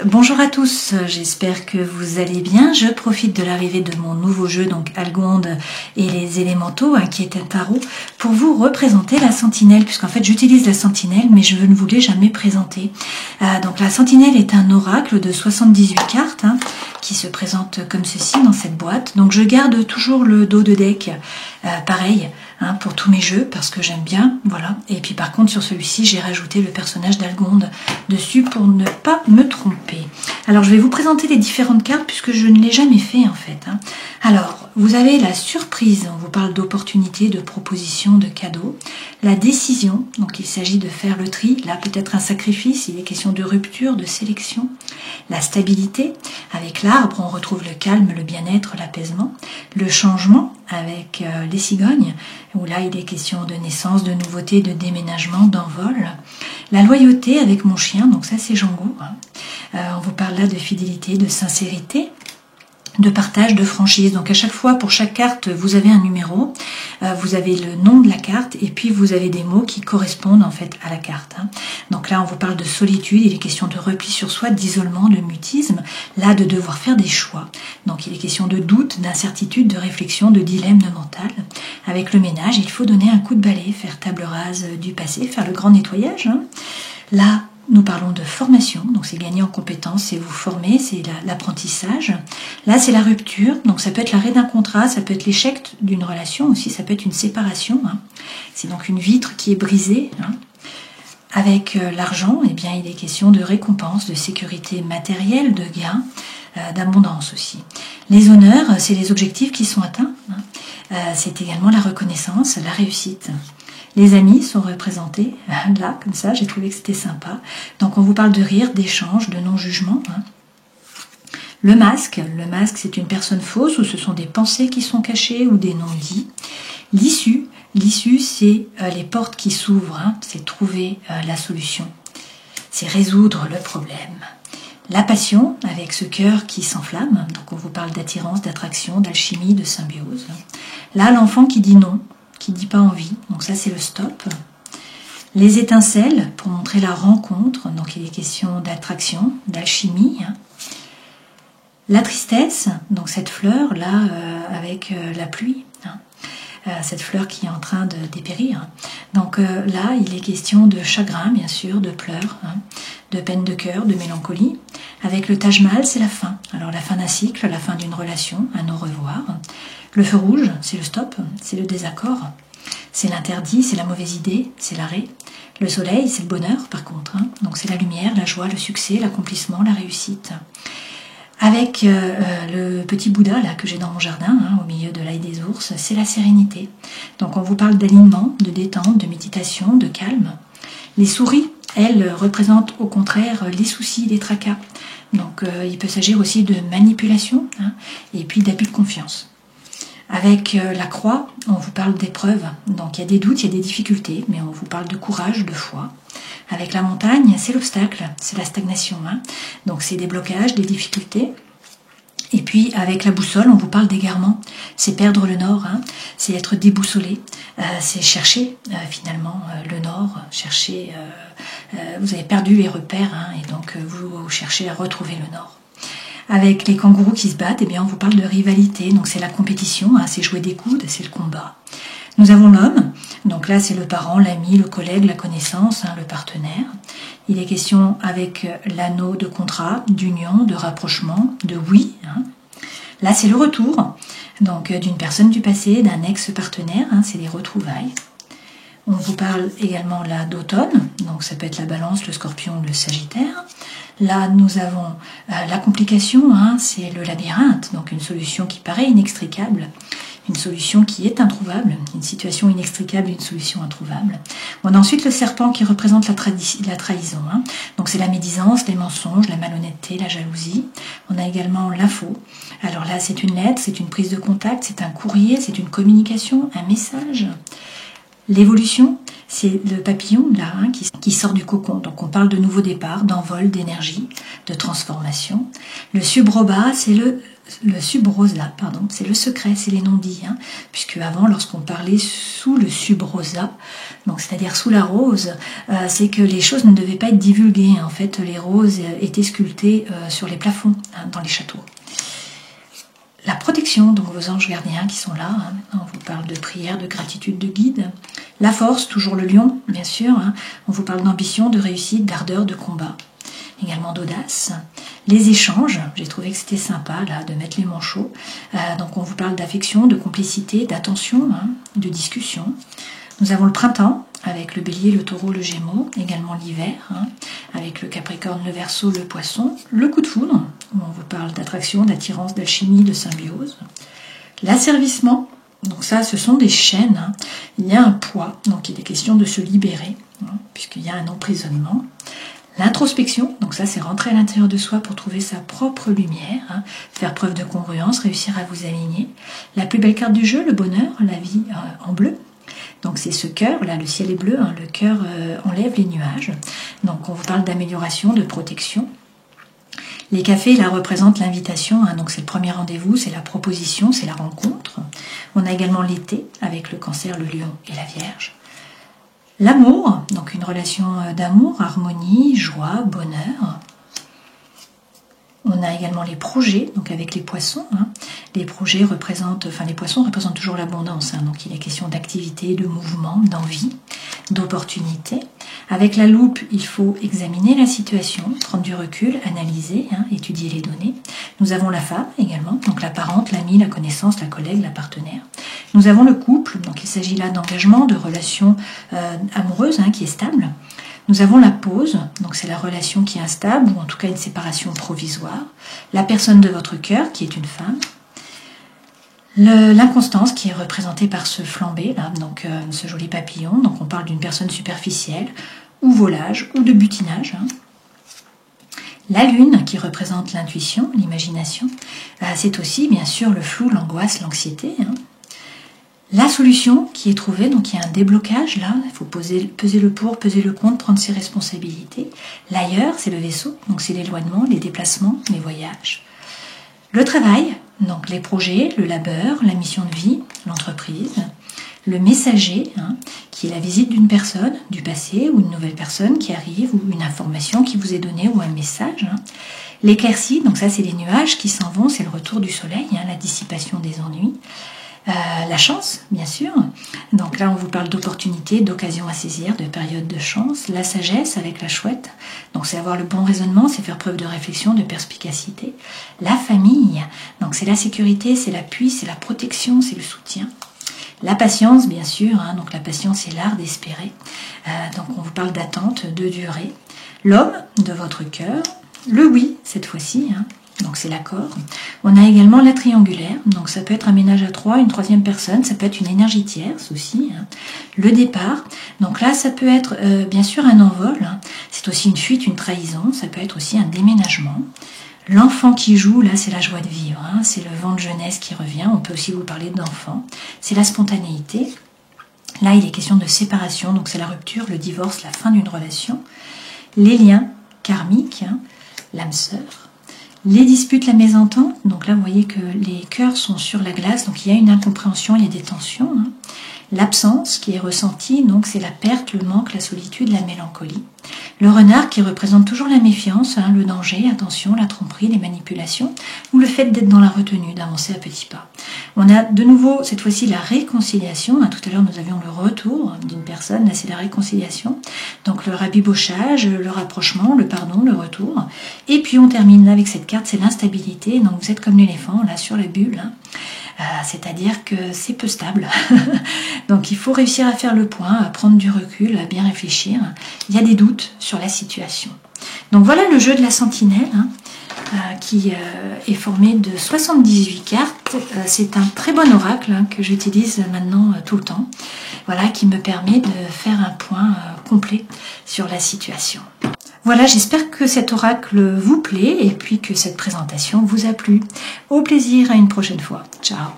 Bonjour à tous, j'espère que vous allez bien. Je profite de l'arrivée de mon nouveau jeu, donc Algonde et les élémentaux, qui est un tarot, pour vous représenter la sentinelle, puisqu'en fait j'utilise la sentinelle, mais je ne vous l'ai jamais présentée. Donc la sentinelle est un oracle de 78 cartes, qui se présente comme ceci dans cette boîte. Donc je garde toujours le dos de deck, pareil, pour tous mes jeux, parce que j'aime bien, voilà. Et puis par contre sur celui-ci, j'ai rajouté le personnage d'Algonde dessus pour ne pas me tromper. Alors je vais vous présenter les différentes cartes puisque je ne l'ai jamais fait en fait. Alors vous avez la surprise, on vous parle d'opportunités, de propositions, de cadeaux. La décision, donc il s'agit de faire le tri, là peut-être un sacrifice, il est question de rupture, de sélection. La stabilité, avec l'arbre on retrouve le calme, le bien-être, l'apaisement. Le changement avec les cigognes, où là il est question de naissance, de nouveauté, de déménagement, d'envol. La loyauté avec mon chien, donc ça c'est Django. On vous parle là de fidélité, de sincérité, de partage, de franchise. Donc à chaque fois, pour chaque carte, vous avez un numéro, vous avez le nom de la carte et puis vous avez des mots qui correspondent en fait à la carte. Donc là, on vous parle de solitude, il est question de repli sur soi, d'isolement, de mutisme, là de devoir faire des choix. Donc il est question de doute, d'incertitude, de réflexion, de dilemme, de mental. Avec le ménage, il faut donner un coup de balai, faire table rase du passé, faire le grand nettoyage. Là, nous parlons de formation, donc c'est gagner en compétences, c'est vous former, c'est l'apprentissage. Là, c'est la rupture, donc ça peut être l'arrêt d'un contrat, ça peut être l'échec d'une relation aussi, ça peut être une séparation. C'est donc une vitre qui est brisée. Avec l'argent, eh bien, il est question de récompense, de sécurité matérielle, de gain, d'abondance aussi. Les honneurs, c'est les objectifs qui sont atteints. C'est également la reconnaissance, la réussite. Les amis sont représentés là, comme ça, j'ai trouvé que c'était sympa. Donc on vous parle de rire, d'échange, de non-jugement. Le masque c'est une personne fausse ou ce sont des pensées qui sont cachées ou des non-dits. L'issue c'est les portes qui s'ouvrent, c'est trouver la solution, c'est résoudre le problème. La passion, avec ce cœur qui s'enflamme, donc on vous parle d'attirance, d'attraction, d'alchimie, de symbiose. Là, l'enfant qui dit non, qui dit pas envie, donc ça c'est le stop. Les étincelles, pour montrer la rencontre, donc il est question d'attraction, d'alchimie. La tristesse, donc cette fleur là avec la pluie, cette fleur qui est en train de dépérir. Donc là, il est question de chagrin, bien sûr, de pleurs, de peine de cœur, de mélancolie. Avec le Taj Mahal, c'est la fin. Alors la fin d'un cycle, la fin d'une relation, un au revoir. Le feu rouge, c'est le stop, c'est le désaccord. C'est l'interdit, c'est la mauvaise idée, c'est l'arrêt. Le soleil, c'est le bonheur, par contre. Donc c'est la lumière, la joie, le succès, l'accomplissement, la réussite. Avec le petit Bouddha là que j'ai dans mon jardin, au milieu de l'ail des ours, c'est la sérénité. Donc on vous parle d'alignement, de détente, de méditation, de calme. Les souris, elles, représentent au contraire les soucis, les tracas. Donc il peut s'agir aussi de manipulation et puis d'abus de confiance. Avec la croix, on vous parle d'épreuves. Donc il y a des doutes, il y a des difficultés, mais on vous parle de courage, de foi. Avec la montagne, c'est l'obstacle, c'est la stagnation. Donc c'est des blocages, des difficultés. Et puis avec la boussole, on vous parle d'égarement. C'est perdre le nord, c'est être déboussolé. C'est chercher finalement le nord, chercher... vous avez perdu les repères et donc vous cherchez à retrouver le nord. Avec les kangourous qui se battent, eh bien on vous parle de rivalité. Donc c'est la compétition, c'est jouer des coudes, c'est le combat. Nous avons l'homme, donc là c'est le parent, l'ami, le collègue, la connaissance, le partenaire. Il est question avec l'anneau de contrat, d'union, de rapprochement, de oui. Là c'est le retour, donc d'une personne du passé, d'un ex-partenaire, c'est les retrouvailles. On vous parle également là d'automne, donc ça peut être la balance, le scorpion, le sagittaire. Là nous avons la complication, c'est le labyrinthe, donc une solution qui paraît inextricable. Une solution qui est introuvable, une situation inextricable, une solution introuvable. On a ensuite le serpent qui représente la trahison. Donc c'est la médisance, les mensonges, la malhonnêteté, la jalousie. On a également l'info. Alors là, c'est une lettre, c'est une prise de contact, c'est un courrier, c'est une communication, un message. L'évolution, c'est le papillon là qui sort du cocon. Donc on parle de nouveau départ, d'envol, d'énergie, de transformation. Le subroba, c'est le sub-rosa, pardon, c'est le secret, c'est les non-dits, hein, puisque avant, lorsqu'on parlait sous le sub-rosa, donc c'est-à-dire sous la rose, c'est que les choses ne devaient pas être divulguées. En fait, les roses étaient sculptées sur les plafonds, hein, dans les châteaux. La protection, donc vos anges gardiens qui sont là, hein, on vous parle de prière, de gratitude, de guide. La force, toujours le lion, bien sûr, hein, on vous parle d'ambition, de réussite, d'ardeur, de combat. Également d'audace. Les échanges, j'ai trouvé que c'était sympa là de mettre les manchots. Donc on vous parle d'affection, de complicité, d'attention, hein, de discussion. Nous avons le printemps avec le bélier, le taureau, le gémeaux, également l'hiver, hein, avec le capricorne, le verseau, le poisson, le coup de foudre, où on vous parle d'attraction, d'attirance, d'alchimie, de symbiose. L'asservissement, donc ça ce sont des chaînes, hein. Il y a un poids, donc il est question de se libérer, hein, puisqu'il y a un emprisonnement. L'introspection, donc ça c'est rentrer à l'intérieur de soi pour trouver sa propre lumière, hein, faire preuve de congruence, réussir à vous aligner. La plus belle carte du jeu, le bonheur, la vie en bleu. Donc c'est ce cœur, là le ciel est bleu, hein, le cœur enlève les nuages. Donc on vous parle d'amélioration, de protection. Les cafés, là, représentent l'invitation, hein, donc c'est le premier rendez-vous, c'est la proposition, c'est la rencontre. On a également l'été, avec le cancer, le lion et la vierge. L'amour, donc une relation d'amour, harmonie, joie, bonheur. On a également les projets, donc avec les poissons. Hein. Les poissons représentent toujours l'abondance. Hein, donc il est question d'activité, de mouvement, d'envie, d'opportunité. Avec la loupe, il faut examiner la situation, prendre du recul, analyser, hein, étudier les données. Nous avons la femme également, donc la parente, l'amie, la connaissance, la collègue, la partenaire. Nous avons le couple, donc il s'agit là d'engagement, de relation amoureuse, hein, qui est stable. Nous avons la pause, donc c'est la relation qui est instable, ou en tout cas une séparation provisoire. La personne de votre cœur, qui est une femme. L'inconstance, qui est représentée par ce flambé, là, donc ce joli papillon. Donc on parle d'une personne superficielle, ou volage, ou de butinage. Hein. La lune, qui représente l'intuition, l'imagination. C'est aussi, bien sûr, le flou, l'angoisse, l'anxiété. Hein. La solution qui est trouvée, donc il y a un déblocage là, il faut peser le pour, peser le contre, prendre ses responsabilités. L'ailleurs, c'est le vaisseau, donc c'est l'éloignement, les déplacements, les voyages. Le travail, donc les projets, le labeur, la mission de vie, l'entreprise. Le messager, hein, qui est la visite d'une personne du passé ou une nouvelle personne qui arrive ou une information qui vous est donnée ou un message. Hein. L'éclaircie, donc ça c'est les nuages qui s'en vont, c'est le retour du soleil, hein, la dissipation des ennuis. La chance, bien sûr. Donc là, on vous parle d'opportunités, d'occasions à saisir, de périodes de chance. La sagesse avec la chouette. Donc c'est avoir le bon raisonnement, c'est faire preuve de réflexion, de perspicacité. La famille. Donc c'est la sécurité, c'est l'appui, c'est la protection, c'est le soutien. La patience, bien sûr. Hein, donc la patience, c'est l'art d'espérer. Donc on vous parle d'attente, de durée. L'homme de votre cœur. Le oui, cette fois-ci. Hein. Donc c'est l'accord. On a également la triangulaire, donc ça peut être un ménage à trois, une troisième personne, ça peut être une énergie tierce aussi. Hein. Le départ, donc là ça peut être bien sûr un envol, hein. C'est aussi une fuite, une trahison, ça peut être aussi un déménagement. L'enfant qui joue, là c'est la joie de vivre, hein. C'est le vent de jeunesse qui revient, on peut aussi vous parler d'enfant, c'est la spontanéité. Là il est question de séparation, donc c'est la rupture, le divorce, la fin d'une relation. Les liens karmiques, hein. L'âme sœur. Les disputes, la mésentente, donc là vous voyez que les cœurs sont sur la glace, donc il y a une incompréhension, il y a des tensions. Hein. L'absence qui est ressentie, donc c'est la perte, le manque, la solitude, la mélancolie. Le renard qui représente toujours la méfiance, hein, le danger, attention, la tromperie, les manipulations, ou le fait d'être dans la retenue, d'avancer à petits pas. On a de nouveau, cette fois-ci, la réconciliation. Hein, tout à l'heure, nous avions le retour d'une personne, là c'est la réconciliation. Donc le rabibochage, le rapprochement, le pardon, le retour. Et puis on termine là avec cette carte, c'est l'instabilité. Donc vous êtes comme l'éléphant, là sur la bulle. Hein. C'est-à-dire que c'est peu stable. Donc il faut réussir à faire le point, à prendre du recul, à bien réfléchir. Il y a des doutes sur la situation. Donc voilà le jeu de la sentinelle, hein, qui est formé de 78 cartes. C'est un très bon oracle, hein, que j'utilise maintenant tout le temps, voilà, qui me permet de faire un point complet sur la situation. Voilà, j'espère que cet oracle vous plaît et puis que cette présentation vous a plu. Au plaisir, à une prochaine fois. Ciao.